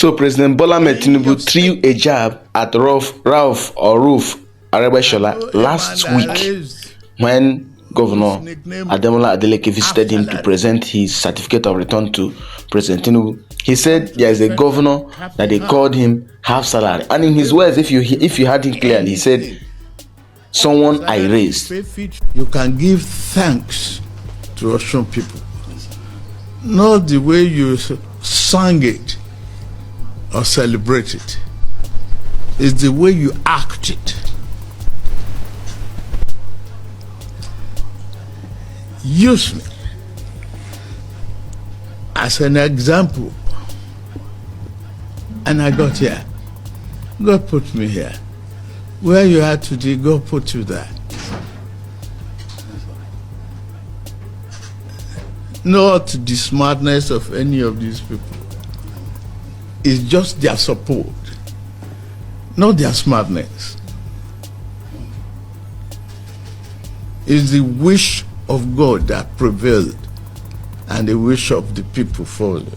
So President Bola Tinubu threw a jab at Rauf Aregbesola last week when Governor Ademola Adeleke visited him to present his certificate of return to President Tinubu. He said there is a governor that they called him half salary, and in his words, if you heard him clearly, he said, "Someone I raised." You can give thanks to Osun people, not the way you sang it or celebrate it. It's the way you act it. Use me as an example. And I got here. God put me here. Where you are today, God put you there. Not the smartness of any of these people. It's just their support, not their smartness. It's the wish of God that prevailed, and the wish of the people followed.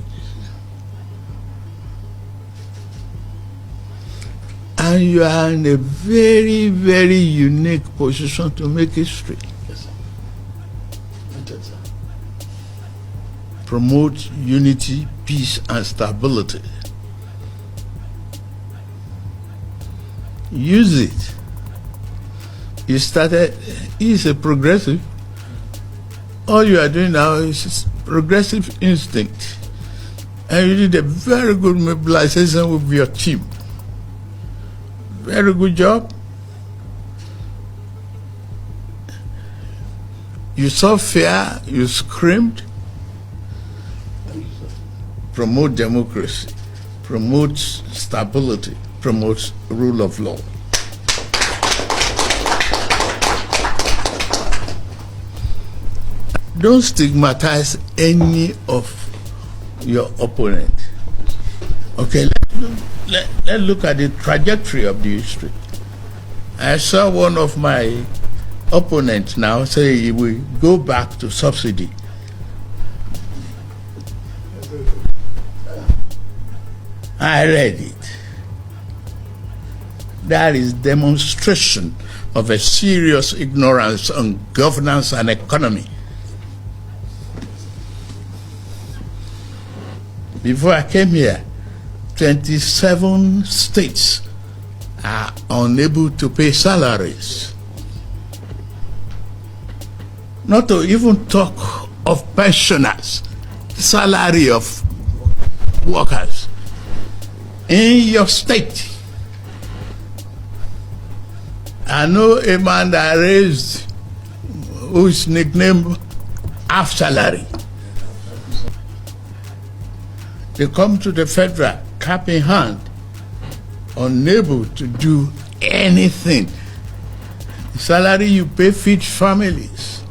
And you are in a very, very unique position to make history. Yes, sir. Promote unity, peace, and stability. Use it. He's a progressive. All you are doing now is progressive instinct. And you did a very good mobilization with your team. Very good job. You saw fear, you screamed. Promote democracy, promote stability, promote rule of law. Don't stigmatize any of your opponent. Okay, let's look at the trajectory of the history. I saw one of my opponents now say he will go back to subsidy. I read it. That is demonstration of a serious ignorance on governance and economy. Before I came here, 27 states are unable to pay salaries. Not to even talk of pensioners, salary of workers. In your state, I know a man that raised, who is nicknamed half salary. They come to the federal, cap in hand, unable to do anything. The salary you pay feeds families.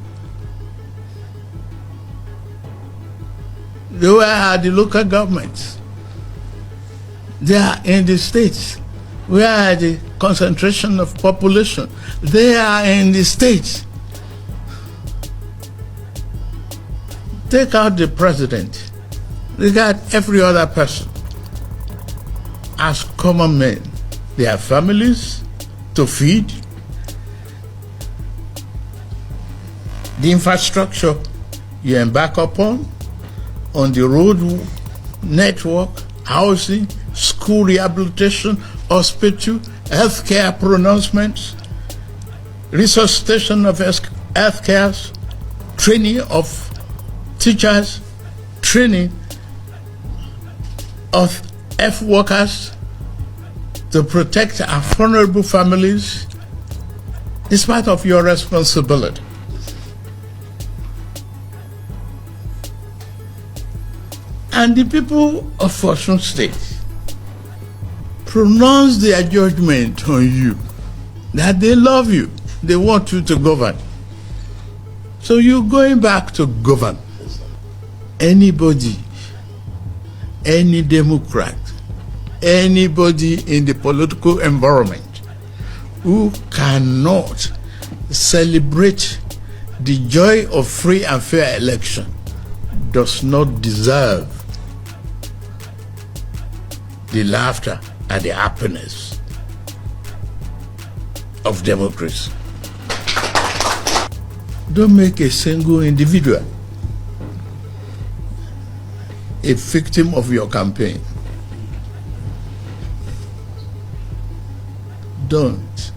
Where are the local governments? They are in the states. Where are the concentration of population? They are in the states. Take out the president. Regard every other person as common men. They have families to feed. The infrastructure you embark upon, on the road network, housing, school rehabilitation, hospital, healthcare pronouncements, resuscitation of healthcare, training of teachers, training of F workers to protect our vulnerable families is part of your responsibility. And the people of Osun State pronounce their judgment on you, that they love you, they want you to govern. So you're going back to govern. Anybody, any Democrat, anybody in the political environment who cannot celebrate the joy of free and fair election does not deserve the laughter and the happiness of democracy. Don't make a single individual a victim of your campaign. Don't.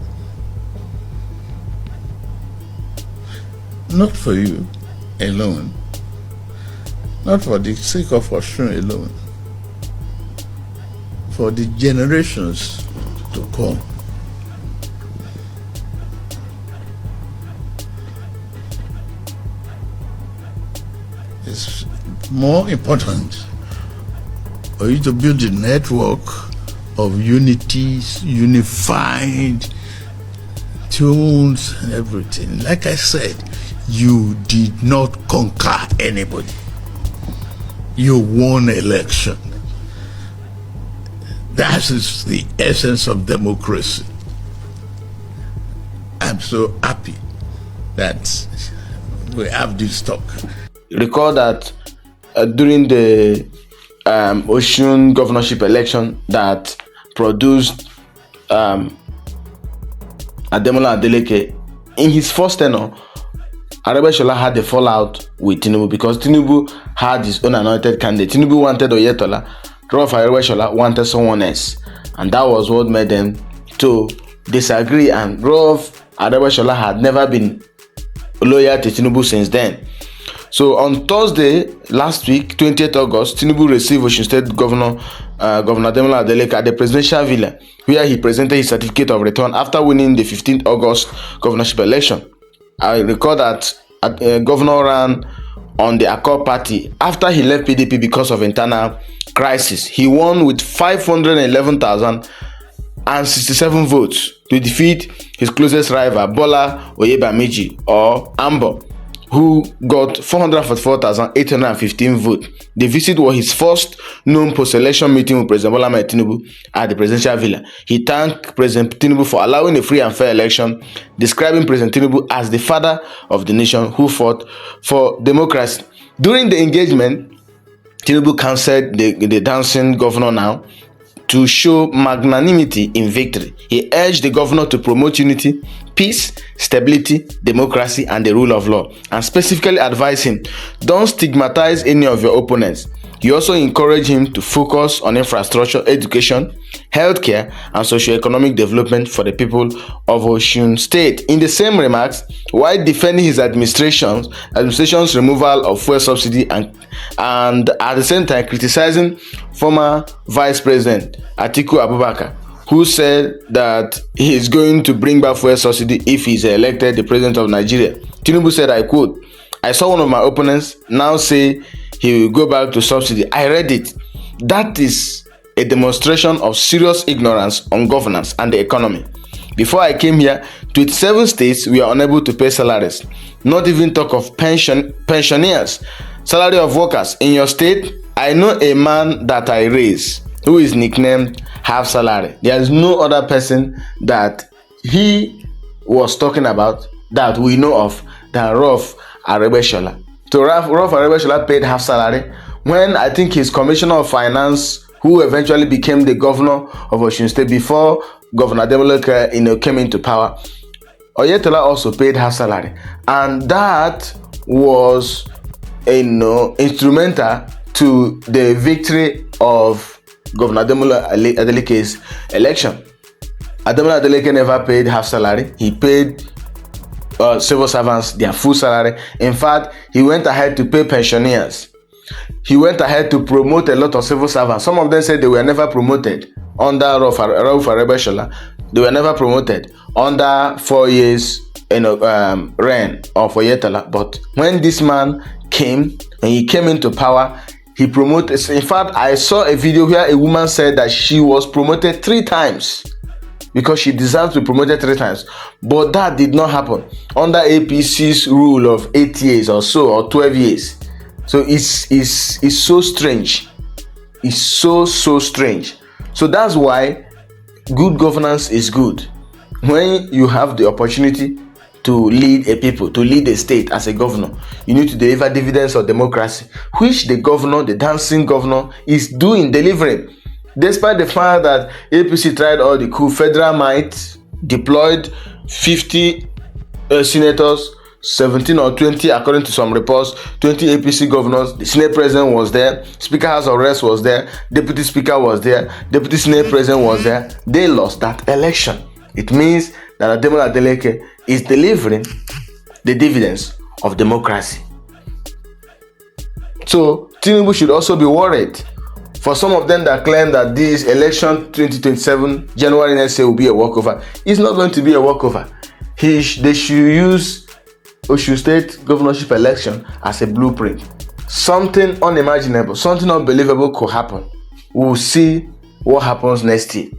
Not for you alone, not for the sake of Osun alone, for the generations to come. It's more important for you to build a network of unities, unified tunes and everything. Like I said, you did not conquer anybody. You won election. That is the essence of democracy. I'm so happy that we have this talk. Recall that during the Osun governorship election that produced Ademola Adeleke, in his first tenure, Aregbesola had a fallout with Tinubu because Tinubu had his own anointed candidate. Tinubu wanted Oyetola, Rauf Aregbesola wanted someone else, and that was what made them to disagree. And Rauf Aregbesola had never been loyal to Tinubu since then. So on Thursday last week, 20th August, Tinubu received Osun State Governor Ademola Adeleke at the presidential villa, where he presented his certificate of return after winning the 15th August governorship election. I recall that Governor ran on the Accord party after he left PDP because of internal crisis. He won with 511,067 votes to defeat his closest rival, Bola Tinubu or Ambo, who got 444,815 votes. The visit was his first known post-election meeting with President Bola Tinubu at the presidential villa. He thanked President Tinubu for allowing a free and fair election, describing President Tinubu as the father of the nation who fought for democracy. During the engagement, Tinubu counseled the dancing governor now to show magnanimity in victory. He urged the governor to promote unity, peace, stability, democracy, and the rule of law, and specifically advised him, don't stigmatize any of your opponents. He also encouraged him to focus on infrastructure, education, healthcare, and socio-economic development for the people of Osun State. In the same remarks, while defending his administration's removal of fuel subsidy and at the same time criticizing former Vice President Atiku Abubakar, who said that he is going to bring back fuel subsidy if he is elected the president of Nigeria. Tinubu said, I quote, I saw one of my opponents now say he will go back to subsidy. I read it. That is a demonstration of serious ignorance on governance and the economy. Before I came here, 27 states were unable to pay salaries. Not even talk of pensioners, salary of workers. In your state, I know a man that I raise who is nicknamed Half Salary. There is no other person that he was talking about that we know of than Rauf Aregbesola. So Rauf Aregbesola paid half salary when I think his commissioner of finance, who eventually became the governor of Osun State before Governor Ademola Adeleke came into power, Oyetola also paid half salary, and that was instrumental to the victory of Governor Ademola Adeleke's election. Ademola Adeleke never paid half salary. He paid civil servants their full salary. In fact, he went ahead to pay pensioners. He went ahead to promote a lot of civil servants. Some of them said they were never promoted under Rauf Aregbesola. They were never promoted under 4 years reign of Oyetola. But when this man came, when he came into power, he promoted. In fact, I saw a video where a woman said that she was promoted 3 times. Because she deserved to be promoted 3 times. But that did not happen under APC's rule of 8 years or so, or 12 years. So it's so strange. It's so strange. So that's why good governance is good. When you have the opportunity to lead a people, to lead a state as a governor, you need to deliver dividends of democracy, which the governor, the dancing governor, is delivering. Despite the fact that APC tried all the coup, federal might deployed 50 senators, 17 or 20 according to some reports, 20 APC governors, the Senate President was there, Speaker House of Reps was there, Deputy Speaker was there, Deputy Senate President was there. They lost that election. It means that Ademola Adeleke is delivering the dividends of democracy. So Tinubu should also be worried. For some of them that claim that this election 2027 January next year will be a walkover, it's not going to be a walkover. They should use Osun State governorship election as a blueprint. Something unimaginable, something unbelievable could happen. We'll see what happens next year.